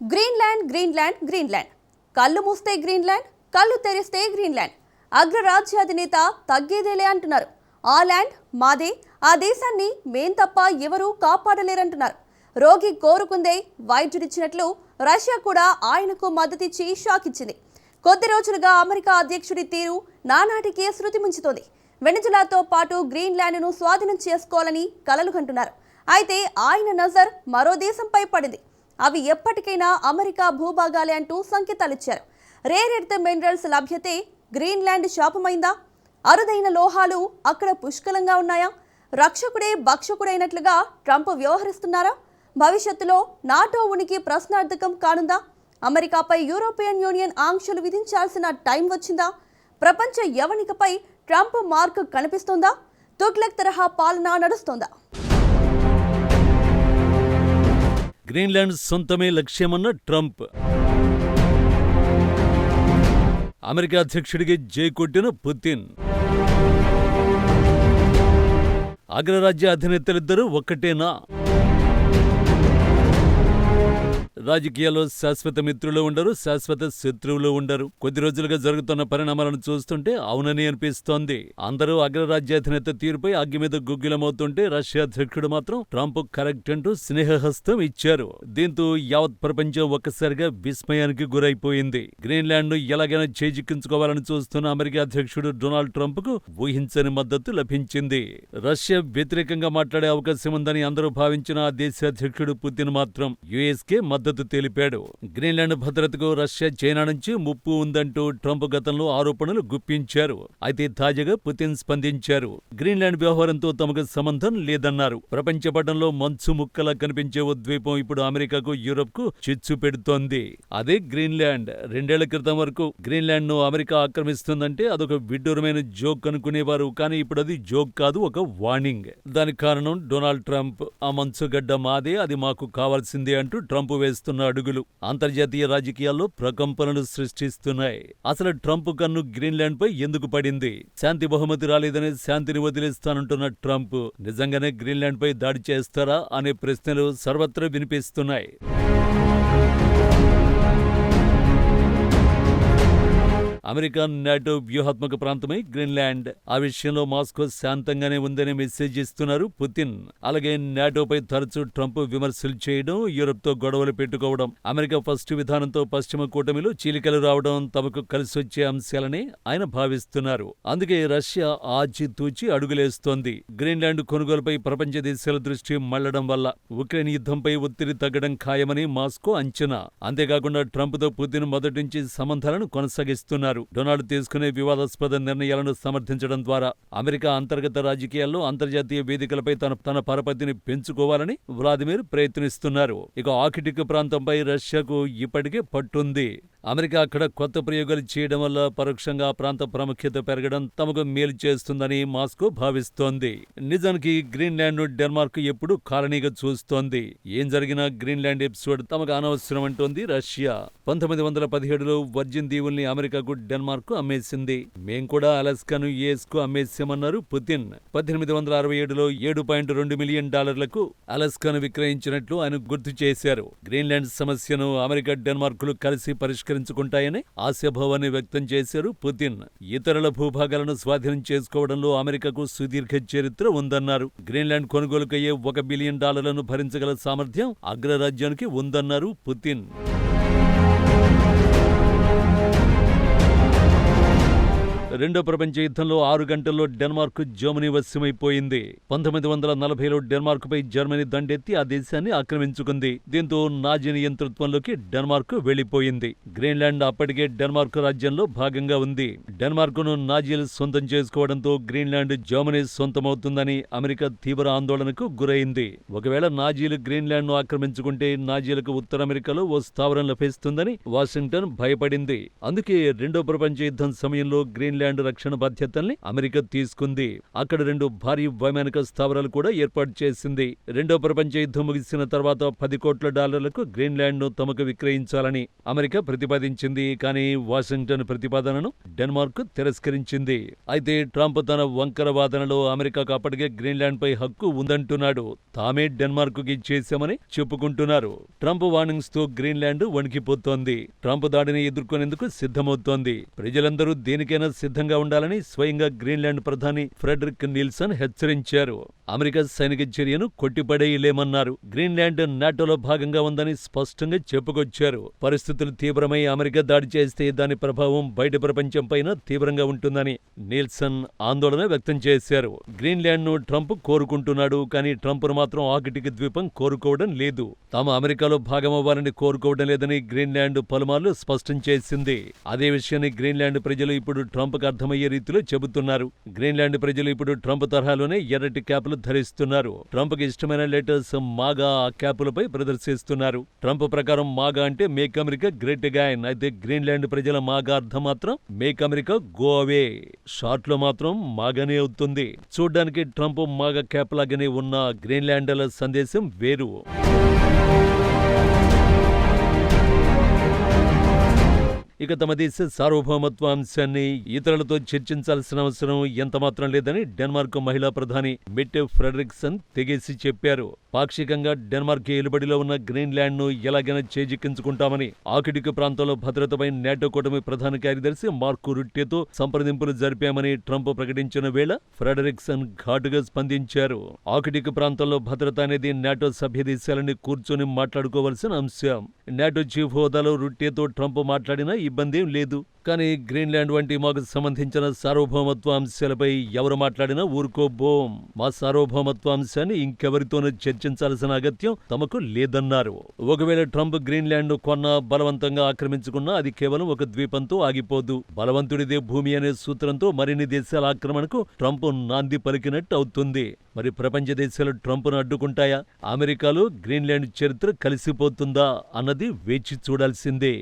Greenland Greenland Greenland కళ్ళు మూస్తే Greenland, కళ్ళు తెరిస్తే గ్రీన్లాండ్. అగ్రరాజ్యాధినేత తగ్గేదేలే అంటున్నారు. ఆ ల్యాండ్ మాదే, ఆ దేశాన్ని మేం తప్ప ఎవరూ కాపాడలేరంటున్నారు. రోగి కోరుకుందే వైద్యుడిచ్చినట్లు రష్యా కూడా ఆయనకు మద్దతిచ్చి షాక్ ఇచ్చింది. కొద్ది రోజులుగా అమెరికా అధ్యక్షుడి తీరు నానాటికే శృతి మించుతోంది. వెనిజులాతో పాటు గ్రీన్లాండ్ను స్వాధీనం చేసుకోవాలని కలలు కంటున్నారు. అయితే ఆయన నజర్ మరో దేశంపై పడింది. అవి ఎప్పటికైనా అమెరికా భూభాగాలే అంటూ సంకేతాలిచ్చారు. రేర్ ఎర్త్ మినరల్స్ లభ్యతే గ్రీన్లాండ్ శాపమైందా? అరుదైన లోహాలు అక్కడ పుష్కలంగా ఉన్నాయా? రక్షకుడే భక్షకుడైనట్లుగా ట్రంప్ వ్యవహరిస్తున్నారా? భవిష్యత్తులో నాటో ఉనికి ప్రశ్నార్థకం కానుందా? అమెరికాపై యూరోపియన్ యూనియన్ ఆంక్షలు విధించాల్సిన టైం వచ్చిందా? ప్రపంచ యవనికపై ట్రంప్ మార్క్ కనిపిస్తోందా? తుగ్లక్ తరహా పాలన నడుస్తోందా? గ్రీన్లాండ్ సొంతమే లక్ష్యమన్న ట్రంప్. అమెరికా అధ్యక్షుడికి జై కొట్టిన పుతిన్. అగ్రరాజ్య అధినేతలిద్దరూ ఒక్కటేనా? రాజకీయాల్లో శాశ్వత మిత్రులు ఉండరు, శాశ్వత శత్రువులు ఉండరు. కొద్ది రోజులుగా జరుగుతున్న పరిణామాలను చూస్తుంటే అవునని అనిపిస్తోంది. అందరూ అగ్రరాజ్యాధినేత తీరుపై అగ్గి మీద గుగ్గిలమవుతుంటే రష్యా అధ్యక్షుడు మాత్రం ట్రంప్ కరెక్ట్ అంటూ స్నేహహస్తం ఇచ్చారు. దీంతో యావత్ ప్రపంచం ఒక్కసారిగా విస్మయానికి గురైపోయింది. గ్రీన్లాండ్ ను ఎలాగైనా చేజిక్కించుకోవాలని చూస్తున్న అమెరికా అధ్యక్షుడు డొనాల్డ్ ట్రంప్ కు ఊహించని మద్దతు లభించింది. రష్యా వ్యతిరేకంగా మాట్లాడే అవకాశం ఉందని అందరూ భావించిన ఆ దేశ అధ్యక్షుడు పుతిన్ మాత్రం యుఎస్కే మద్దతు తెలిపాడు. గ్రీన్లాండ్ భద్రతకు రష్యా, చైనా నుంచి ముప్పు ఉందంటూ ట్రంప్ గతంలో ఆరోపణలు గుప్పించారు. అయితే తాజాగా పుతిన్ స్పందించారు. గ్రీన్లాండ్ వ్యవహారంతో తమకు సంబంధం లేదన్నారు. ప్రపంచ పటంలో మంచు ముక్కలా కనిపించే ఓ ద్వీపం ఇప్పుడు అమెరికాకు, యూరప్ కు చిచ్చు పెడుతోంది. అదే గ్రీన్లాండ్. 2 ఏళ్ల క్రితం వరకు గ్రీన్లాండ్ ను అమెరికా ఆక్రమిస్తుందంటే అదొక విడ్డూరమైన జోక్ అనుకునేవారు. కానీ ఇప్పుడు అది జోక్ కాదు, ఒక వార్నింగ్. దానికి కారణం డొనాల్డ్ ట్రంప్. ఆ మంచుగడ్డ మాదే, అది మాకు కావాల్సిందే అంటూ ట్రంప్ వేస్తున్న అడుగులు అంతర్జాతీయ రాజకీయాల్లో ప్రకంపనలు సృష్టిస్తున్నాయి. అసలు ట్రంప్ కన్ను గ్రీన్లాండ్ పై ఎందుకు పడింది? శాంతి బహుమతి రాలేదనే శాంతిని వదిలేస్తానంటున్న ట్రంప్ నిజంగానే గ్రీన్లాండ్ పై దాడి చేస్తారా అనే ప్రశ్నలు సర్వత్రా వినిపిస్తున్నాయి. అమెరికా నాటో వ్యూహాత్మక ప్రాంతమై గ్రీన్లాండ్. ఆ విషయంలో మాస్కో శాంతంగానే ఉందనే మెసేజ్ ఇస్తున్నారు పుతిన్. అలాగే నాటోపై తరచూ ట్రంప్ విమర్శలు చేయడం, యూరప్తో గొడవలు పెట్టుకోవడం, అమెరికా ఫస్ట్ విధానంతో పశ్చిమ కూటమిలో చీలికలు రావడం తమకు కలిసొచ్చే అంశాలనే ఆయన భావిస్తున్నారు. అందుకే రష్యా ఆచితూచి అడుగులేస్తోంది. గ్రీన్లాండ్ కొనుగోలుపై ప్రపంచ దేశాల దృష్టి మళ్లడం వల్ల ఉక్రెయిన్ యుద్ధంపై ఒత్తిడి తగ్గడం ఖాయమని మాస్కో అంచనా. అంతేకాకుండా ట్రంప్తో పుతిన్ మొదటి నుంచి సంబంధాలను కొనసాగిస్తున్నారు. డొనాల్డ్ తీసుకునే వివాదాస్పద నిర్ణయాలను సమర్థించడం ద్వారా అమెరికా అంతర్గత రాజకీయాల్లో, అంతర్జాతీయ వేదికలపై తన పరపతిని పెంచుకోవాలని వ్లాదిమిర్ ప్రయత్నిస్తున్నారు. ఇక ఆర్కిటిక్ ప్రాంతంపై రష్యాకు ఇప్పటికే పట్టుంది. అమెరికా అక్కడ కొత్త ప్రయోగాలు చేయడం వల్ల పరోక్షంగా ప్రాంత ప్రాముఖ్యత పెరగడం తమకు మేలు చేస్తుందని మాస్కో భావిస్తోంది. నిజానికి గ్రీన్లాండ్ ను డెన్మార్క్ ఎప్పుడూ కాలనీగా చూస్తోంది. ఏం జరిగినా గ్రీన్లాండ్ ఎపిసోడ్ తమకు అనవసరం అంటోంది రష్యా. 1917లో వర్జిన్ దీవుల్ని అమెరికాకు, డెన్మార్క్ అమ్మేసింది. మేం కూడా అలాస్కాను యుఎస్ కు అమ్మేశామన్నారు పుతిన్. 1867లో $7.2 మిలియన్ అలాస్కాను విక్రయించినట్లు ఆయన గుర్తు చేశారు. గ్రీన్లాండ్ సమస్యను అమెరికా, డెన్మార్కులు కలిసి పరిష్కరించుకుంటాయని ఆశాభావాన్ని వ్యక్తం చేశారు పుతిన్. ఇతరుల భూభాగాలను స్వాధీనం చేసుకోవడంలో అమెరికాకు సుదీర్ఘ చరిత్ర ఉందన్నారు. గ్రీన్లాండ్ కొనుగోలుకయ్యే $1 బిలియన్ భరించగల సామర్థ్యం అగ్రరాజ్యానికి ఉందన్నారు పుతిన్. రెండో ప్రపంచ యుద్ధంలో 6 గంటల్లో డెన్మార్క్ జర్మనీ వశమైపోయింది. 1940లో డెన్మార్క్పై జర్మనీ దండెత్తి ఆ దేశాన్ని ఆక్రమించుకుంది. దీంతో నాజీ నియంతృత్వంలోకి డెన్మార్క్ వెళ్లిపోయింది. గ్రీన్లాండ్ అప్పటికే డెన్మార్క్ రాజ్యంలో భాగంగా ఉంది. డెన్మార్క్ను నాజీలు సొంతం చేసుకోవడంతో గ్రీన్లాండ్ జర్మనీ సొంతమవుతుందని అమెరికా తీవ్ర ఆందోళనకు గురైంది. ఒకవేళ నాజీలు గ్రీన్లాండ్ ను ఆక్రమించుకుంటే నాజీలకు ఉత్తర అమెరికాలో ఓ స్థావరం లభిస్తుందని వాషింగ్టన్ భయపడింది. అందుకే రెండో ప్రపంచ యుద్ధం సమయంలో గ్రీన్లాండ్ గ్రీన్లాండ్ రక్షణ బాధ్యతల్ని అమెరికా తీసుకుంది. అక్కడ 2 భారీ వైమానిక స్థావరాలు కూడా ఏర్పాటు చేసింది. రెండో ప్రపంచ యుద్ధం ముగిసిన తర్వాత $10 కోట్ల గ్రీన్లాండ్ను తమకు విక్రయించాలని అమెరికా ప్రతిపాదించింది. కానీ వాషింగ్టన్ ప్రతిపాదనను డెన్మార్క్ తిరస్కరించింది. అయితే ట్రంప్ తన వంకర వాదనలో అమెరికాకు అప్పటికే గ్రీన్లాండ్పై హక్కు ఉందంటున్నాడు. తామే డెన్మార్క్కి ఇచ్చేశామని చెప్పుకుంటున్నారు. ట్రంప్ వార్నింగ్స్ తో గ్రీన్లాండ్ వణికిపోతోంది. ట్రంప్ దాడిని ఎదుర్కొనేందుకు సిద్ధమవుతోంది. ప్రజలందరూ దేనికైనా సిద్ధంగా ఉండాలని స్వయంగా గ్రీన్లాండ్ ప్రధాని ఫ్రెడరిక్ నిల్సన్ హెచ్చరించారు. అమెరికా సైనిక చర్యను కొట్టిపడేయలేమన్నారు. గ్రీన్లాండ్ నాటోలో భాగంగా ఉందని స్పష్టంగా చెప్పుకొచ్చారు. పరిస్థితులు తీవ్రమై అమెరికా దాడి చేస్తే దాని ప్రభావం బయట ప్రపంచంపైన తీవ్రంగా ఉంటుందని నిల్సన్ ఆందోళన వ్యక్తం చేశారు. గ్రీన్లాండ్ను ట్రంప్ కోరుకుంటున్నాడు. కానీ ట్రంప్ను మాత్రం ఆర్కిటిక్ ద్వీపం కోరుకోవడం లేదు. తాము అమెరికాలో భాగమవ్వాలని కోరుకోవడం లేదని గ్రీన్లాండ్ పలుమార్లు స్పష్టం చేసింది. అదే విషయాన్ని గ్రీన్లాండ్ ప్రజలు ఇప్పుడు ట్రంప్కు అర్థమయ్యే రీతిలో చెబుతున్నారు. గ్రీన్లాండ్ ప్రజలు ఇప్పుడు ట్రంప్ తరహాలోనే ఎర్రటి క్యాపులు ధరిస్తున్నారు. ట్రంప్కి ఇష్టమైన లెటర్స్ మాగా ఆ క్యాపులపై ప్రదర్శిస్తున్నారు. ట్రంప్ ప్రకారం మాగా అంటే మేక్ అమెరికా గ్రేట్ అగైన్. అయితే గ్రీన్లాండ్ ప్రజల మాగా అర్థం మాత్రం make America go away. Short లో మాత్రం మాగానే అవుతుంది. చూడ్డానికి ట్రంప్ మాగా క్యాప్ లాగానే ఉన్న గ్రీన్లాండర్ల సందేశం వేరు. ఇక తమ దేశ సార్వభౌమత్వ అంశాన్ని ఇతరులతో చర్చించాల్సిన అవసరం ఎంతమాత్రం లేదని డెన్మార్క్ మహిళా ప్రధాని మెట్టె ఫ్రెడరిక్సన్ తెగేసి చెప్పారు. పాక్షికంగా డెన్మార్క్ ఏలుబడిలో ఉన్న గ్రీన్లాండ్ ను ఎలాగైనా చేజిక్కించుకుంటామని ఆర్కిటిక్ ప్రాంతంలో భద్రతపై నాటో కూటమి ప్రధాన కార్యదర్శి మార్క్ రుట్టేతో సంప్రదింపులు జరిపామని ట్రంప్ ప్రకటించిన వేళ ఫ్రెడరిక్సన్ ఘాటుగా స్పందించారు. ఆర్కిటిక్ ప్రాంతంలో భద్రత అనేది నాటో సభ్య దేశాలని కూర్చొని మాట్లాడుకోవాల్సిన అంశం. నాటో చీఫ్ హోదాలో రుట్టేతో ట్రంప్ మాట్లాడినా ఇబ్బందేం లేదు. కానీ గ్రీన్లాండ్ వంటి మాకు సంబంధించిన సార్వభౌమత్వ అంశాలపై ఎవరు మాట్లాడినా ఊరుకోబోం. మా సార్వభౌమత్వ అంశాన్ని ఇంకెవరితోనూ చర్చించాల్సిన అగత్యం తమకు లేదన్నారు. ఒకవేళ ట్రంప్ గ్రీన్లాండ్ ను కొన్నా బలవంతంగా ఆక్రమించుకున్నా అది కేవలం ఒక ద్వీపంతో ఆగిపోదు. బలవంతుడిదే భూమి అనే సూత్రంతో మరిన్ని దేశాల ఆక్రమణకు ట్రంప్ నాంది పలికినట్టు అవుతుంది. మరి ప్రపంచ దేశాలు ట్రంప్ను అడ్డుకుంటాయా? అమెరికాలో గ్రీన్లాండ్ చరిత్ర కలిసిపోతుందా అన్నది వేచి చూడాల్సిందే.